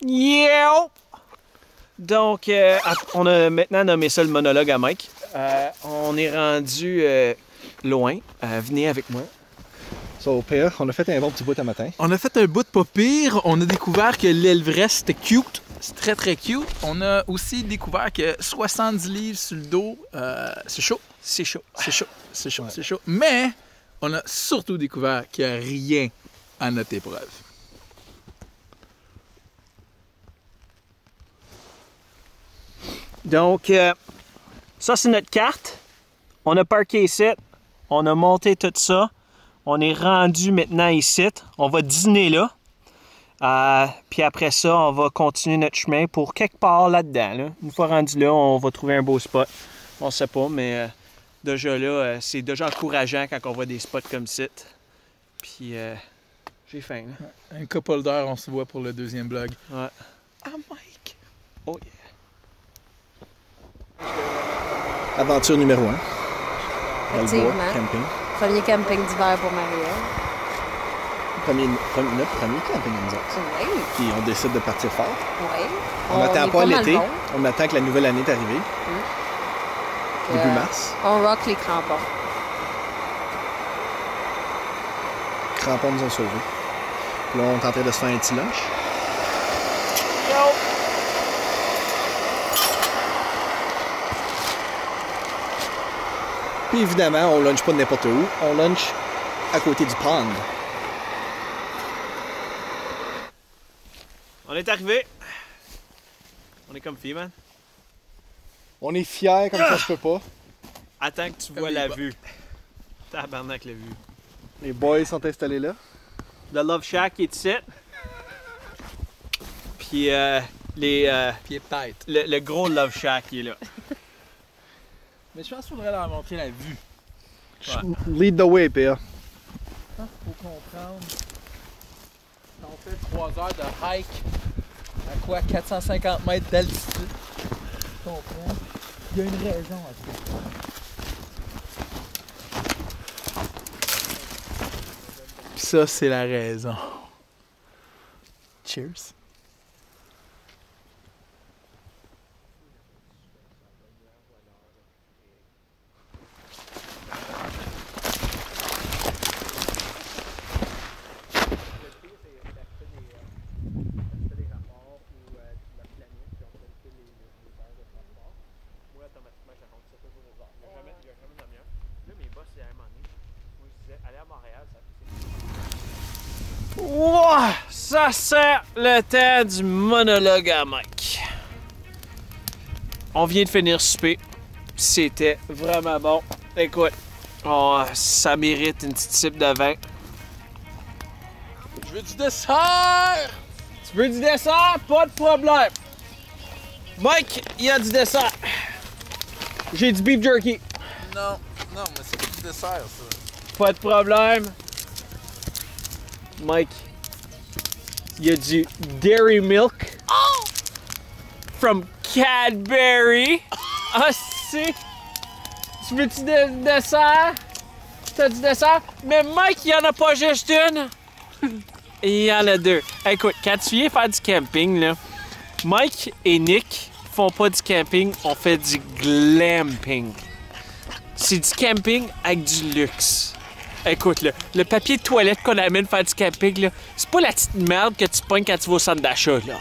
Yeah! Donc, on a maintenant nommé ça le monologue à Mike. On est rendu loin. Venez avec moi. So, pire, on a fait un bon petit bout un matin. On a fait un bout de pas pire. On a découvert que l'Everest, c'était cute. C'est très, très cute. On a aussi découvert que 70 livres sur le dos, c'est chaud. C'est chaud. C'est chaud. C'est chaud. Ouais. C'est chaud. Mais on a surtout découvert qu'il n'y a rien à notre épreuve. Donc, ça, c'est notre carte. On a parké ici. On a monté tout ça. On est rendu maintenant ici. On va dîner là. Puis après ça, on va continuer notre chemin pour quelque part là-dedans. Là. Une fois rendu là, on va trouver un beau spot. On sait pas, mais déjà là, c'est déjà encourageant quand on voit des spots comme ça. Puis j'ai faim. Là. Un couple d'heures, on se voit pour le deuxième vlog. Ouais. Ah, Mike! Oh yeah. Aventure numéro 1. Dans le Effectivement. bois, camping. Premier camping d'hiver pour Marie-Ève. Notre premier camping, nous autres. Oui, Puis on décide de partir fort. oui. On n'attend est pas mal l'été. bon. On attend que la nouvelle année est arrivée. Début mars. On rock les crampons. Crampons nous ont sauvés. Puis là, on est en train de se faire un petit lunch. Puis évidemment, on lunch pas de n'importe où. On lunch à côté du pond. On est arrivé. On est comme fille, man. On est fiers comme ça se peut pas. Attends que tu vois la vue. Tabarnak, la vue. Les boys sont installés là. Le Love Shack est ici. Puis Pied de tête. le gros Love Shack il est là. Mais je pense qu'il faudrait leur montrer la vue. Ouais. Lead the way, Pierre. Faut comprendre. Quand on fait 3 heures de hike, à quoi 450 mètres d'altitude, tu comprends? Il y a une raison à ça. Ça, c'est la raison. Cheers. Wow! Ça c'est le temps du monologue à Mike. On vient de finir souper. C'était vraiment bon. Écoute, ça mérite une petite cible de vin. Je veux du dessert! Tu veux du dessert? Pas de problème. Mike, il y a du dessert. J'ai du beef jerky. Non, mais c'est pas du dessert, ça. Pas de problème. Mike, il y a du Dairy Milk. From Cadbury. Ah, c'est. Tu veux-tu du dessert? T'as du dessert? Mais Mike, il y en a pas juste une. Il y en a deux. Écoute, quand tu viens faire du camping, là, Mike et Nick font pas du camping, on fait du glamping. C'est du camping avec du luxe. Écoute, là, le papier de toilette qu'on amène faire du camping, là, c'est pas la petite merde que tu pognes quand tu vas au centre d'achat, là.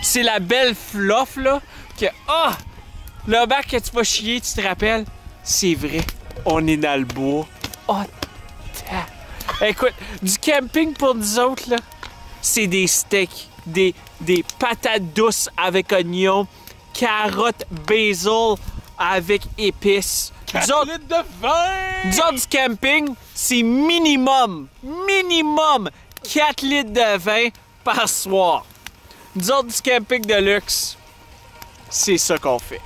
C'est la belle fluff, là, que, le bac que tu vas chier, tu te rappelles? C'est vrai, on est dans le bois. Écoute, du camping pour nous autres, là, c'est des steaks, des patates douces avec oignons, carottes, basil avec épices. 4 litres de vin! Nous autres, du camping, c'est minimum 4 litres de vin par soir. Nous autres, du camping de luxe, c'est ça qu'on fait.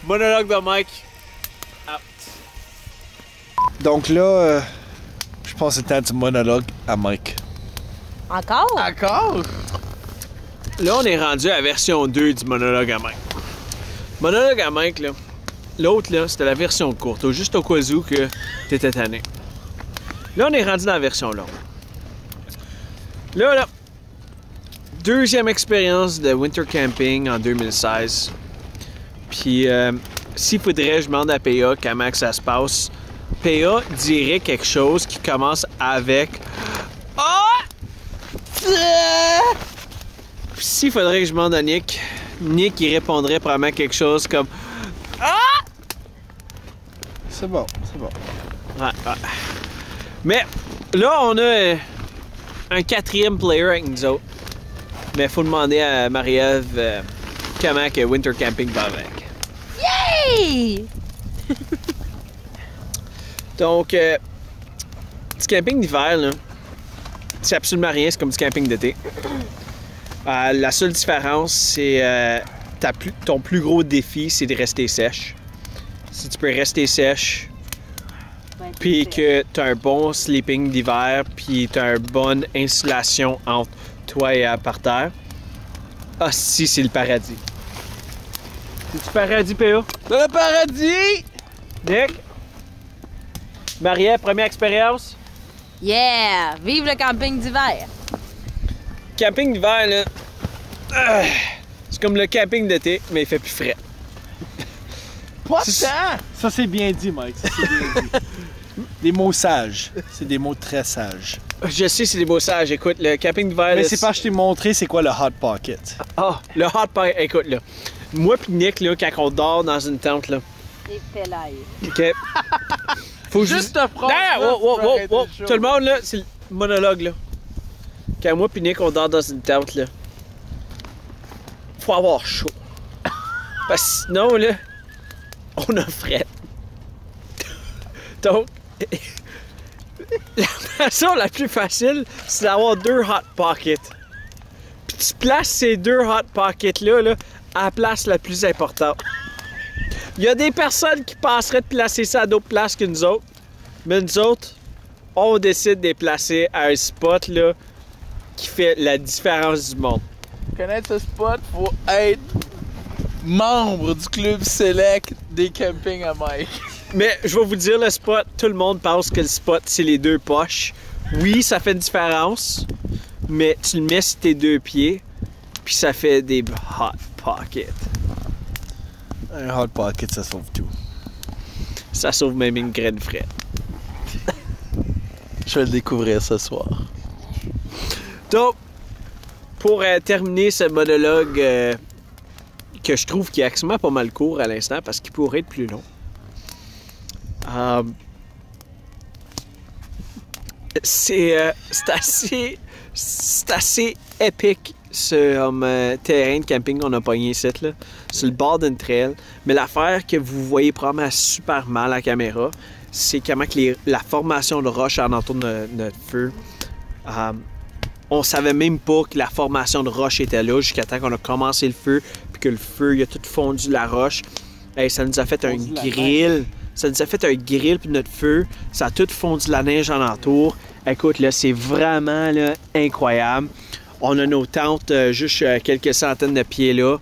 Monologue de Mike. Out. Donc là, je pense que c'est le temps du monologue à Mike. Encore? Encore? Là, on est rendu à la version 2 du monologue à Mike. Monologue à Mike, là. L'autre, là, c'était la version courte, juste au cas où que t'étais tanné. Là, on est rendu dans la version longue. Là, deuxième expérience de winter camping en 2016. Puis, s'il faudrait, je demande à PA comment que ça se passe. PA dirait quelque chose qui commence avec Ah! Puis s'il faudrait que je demande à Nick, Nick il répondrait probablement quelque chose comme Ah! C'est bon, c'est bon. Ouais. Mais là, on a un quatrième player avec nous autres. Mais il faut demander à Marie-Ève comment que winter camping va avec. Hey! Donc, du camping d'hiver, là, c'est absolument rien, c'est comme du camping d'été. La seule différence, c'est ton plus gros défi, c'est de rester sèche. Si tu peux rester sèche, puis que tu as un bon sleeping d'hiver, puis tu as une bonne insulation entre toi et par terre, ah si, c'est le paradis. C'est-tu paradis, PA? C'est le paradis! Nick? Marie-Ève, première expérience? Yeah! Vive le camping d'hiver! Camping d'hiver, là, c'est comme le camping d'été, mais il fait plus frais. Pas C'est- tant! Ça, c'est bien dit, Mike. Ça, c'est bien dit. Des mots sages. C'est des mots très sages. Je sais, c'est des beaux sages. Écoute, le camping d'hiver... Mais là, c'est pas je t'ai montré c'est quoi le Hot Pocket. Ah, le hot pot. Écoute, là. Moi pis Nick, là, quand on dort dans une tente, là, Et pélaille. OK? Faut Juste te prendre. Non, wow. Tout le monde, là, c'est le monologue, là. Quand moi pis Nick, on dort dans une tente, là, faut avoir chaud. Parce que sinon, là, on a fret. Donc, la façon la plus facile, c'est d'avoir 2 hot pockets. Puis tu places ces 2 hot pockets-là, là, à la place la plus importante. Il y a des personnes qui penseraient de placer ça à d'autres places que nous autres. Mais nous autres, on décide de les placer à un spot là, qui fait la différence du monde. Pour connaître ce spot, faut être membre du club select des campings à Mike. Mais je vais vous dire le spot, tout le monde pense que le spot, c'est les 2 poches. Oui, ça fait une différence, mais tu le mets sur tes 2 pieds, puis ça fait des hot pockets. Un Hot Pocket, ça sauve tout. Ça sauve même une graine fraîche. Je vais le découvrir ce soir. Donc, pour terminer ce monologue que je trouve qui est actuellement pas mal court à l'instant parce qu'il pourrait être plus long. C'est assez épique ce terrain de camping qu'on a pogné ici, là, sur le bord d'une trail. Mais l'affaire que vous voyez probablement super mal à la caméra, c'est comment que la formation de roche alentour de notre feu. On savait même pas que la formation de roche était là jusqu'à temps qu'on a commencé le feu, puis que le feu il a tout fondu la roche. Hey, ça nous a fait un grill. Ça nous a fait un grill puis notre feu. Ça a tout fondu la neige alentour. Écoute, là, c'est vraiment là, incroyable. On a nos tentes juste quelques centaines de pieds là.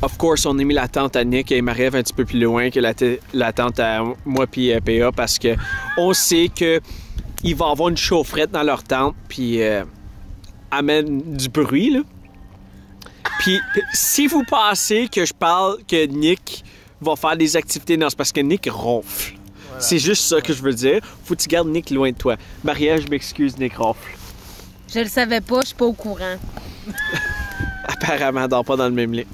Of course, on a mis la tente à Nick et Marie-Ève un petit peu plus loin que la tente à moi puis PA parce que on sait que il va y avoir une chaufferette dans leur tente puis amène du bruit là. Puis si vous pensez que je parle que Nick va faire des activités, non, c'est parce que Nick ronfle. Voilà. C'est juste ça que je veux dire. Faut que tu gardes Nick loin de toi. Marie-Ève, je m'excuse, Nick ronfle. Je le savais pas, je suis pas au courant. Apparemment, elle dort pas dans le même lit.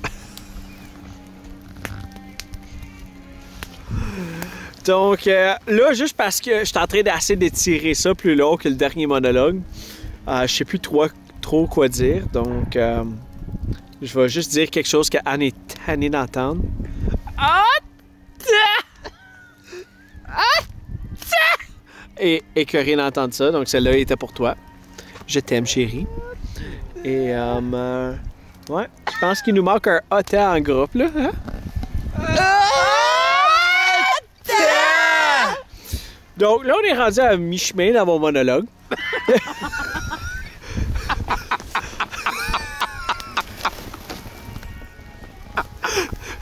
Donc, là, juste parce que je suis en train d'essayer d'étirer ça plus long que le dernier monologue, je sais plus trop quoi dire. Donc, je vais juste dire quelque chose qu'Anne est tannée d'entendre. Et écœurée d'entendre ça. Donc, celle-là était pour toi. Je t'aime, chérie. Et, ouais, je pense qu'il nous manque un hôtel en groupe, là. Hein? Donc, là, on est rendu à mi-chemin dans mon monologue.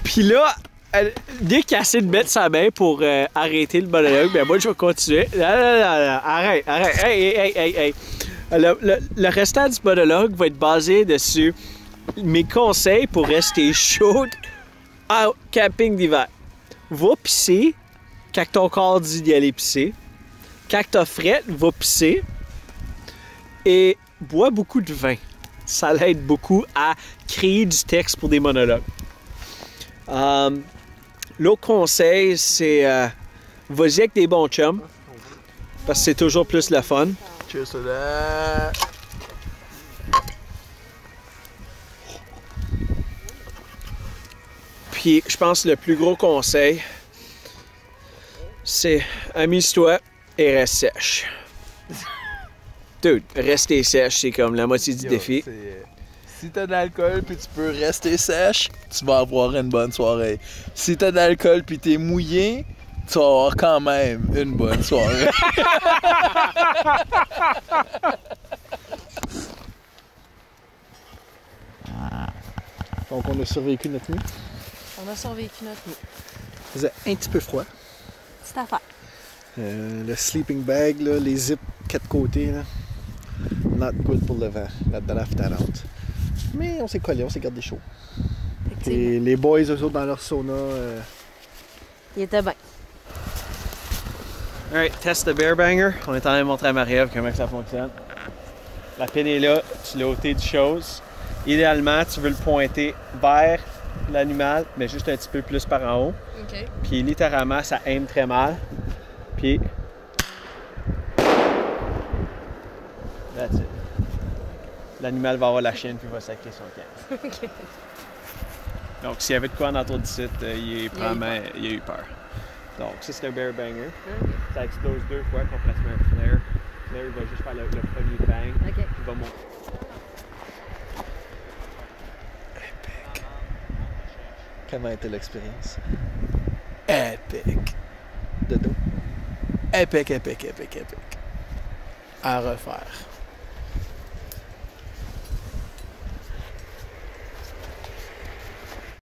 Puis là, dès qu'il a essayé de mettre sa main pour arrêter le monologue, ben moi, je vais continuer. Arrête. Hey. Le restant du monologue va être basé dessus mes conseils pour rester chaud en camping d'hiver. Va pisser quand ton corps dit d'y aller pisser. Quand t'as fret, va pisser. Et bois beaucoup de vin. Ça l'aide beaucoup à créer du texte pour des monologues. L'autre conseil, c'est vas-y avec des bons chums. Parce que c'est toujours plus le fun. Cheers to that. Puis je pense que le plus gros conseil, c'est amuse-toi et reste sèche. Dude, rester sèche, c'est comme la moitié du défi. Si t'as de l'alcool puis tu peux rester sèche, tu vas avoir une bonne soirée. Si t'as de l'alcool puis t'es mouillé, tu vas avoir quand même une bonne soirée. Donc on a survécu notre nuit. On a survécu notre nuit. Il faisait un petit peu froid. Petite affaire. Le sleeping bag, là, les zips quatre côtés, là, not good pour le vent, la draft rentre. Mais on s'est collé, on s'est gardé chaud. Et les boys, eux autres, dans leur sauna. Il était bien. Alright, test de bear banger. On est en train de montrer à Marie-Ève comment ça fonctionne. La pine est là, tu l'as ôté du chose. Idéalement, tu veux le pointer vers l'animal, mais juste un petit peu plus par en haut. OK. Puis littéralement, ça aime très mal. Puis... That's it. L'animal va avoir la chienne puis va sacrer son camp. OK. Donc, s'il y avait de quoi en entour du site, il a eu peur. Donc, ça, c'est un bear banger. Ça explose 2 fois complètement un flare. Flare, il va juste faire le premier bang. OK. Il va monter. Comment était l'expérience? Épique. De dos. Épique, épique, épique, épique. À refaire.